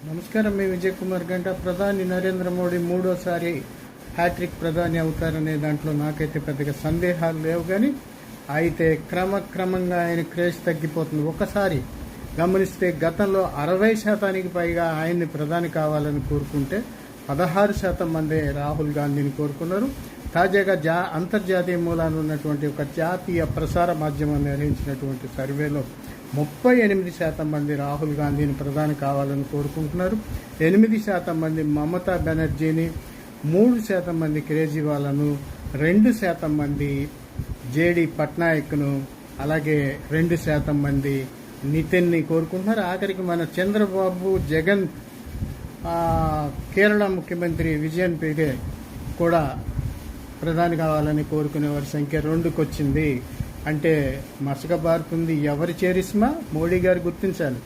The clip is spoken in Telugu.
నమస్కారం. మీ విజయ్ కుమార్ గంట. ప్రధాని నరేంద్ర మోడీ మూడోసారి హ్యాట్రిక్ ప్రధాని అవుతారనే దాంట్లో నాకైతే పెద్దగా సందేహాలు లేవు. కానీ అయితే క్రమక్రమంగా ఆయన క్రేజ్ తగ్గిపోతుంది. ఒకసారి గమనిస్తే గతంలో 60% పైగా ఆయన్ని ప్రధాని కావాలని కోరుకుంటే 16% మంది రాహుల్ గాంధీని కోరుకున్నారు. తాజాగా అంతర్జాతీయ మూలాలు ఉన్నటువంటి ఒక జాతీయ ప్రసార మాధ్యమం నిర్వహించినటువంటి సర్వేలో 38% మంది రాహుల్ గాంధీని ప్రధాని కావాలని కోరుకుంటున్నారు. 8% మంది మమతా బెనర్జీని, 3% మంది కేజ్రీవాల్ను, 2% మంది జేడీ పట్నాయక్ను, అలాగే 2% మంది నితిన్ని కోరుకుంటున్నారు. ఆఖరికి మన చంద్రబాబు, జగన్, కేరళ ముఖ్యమంత్రి విజయన్ పీడే కూడా ప్రధాని కావాలని కోరుకునే వారి సంఖ్య 2కి వచ్చింది. అంటే మసకబారుతుంది ఎవరి చేరిస్మా. మోడీ గారు గుర్తించాలి.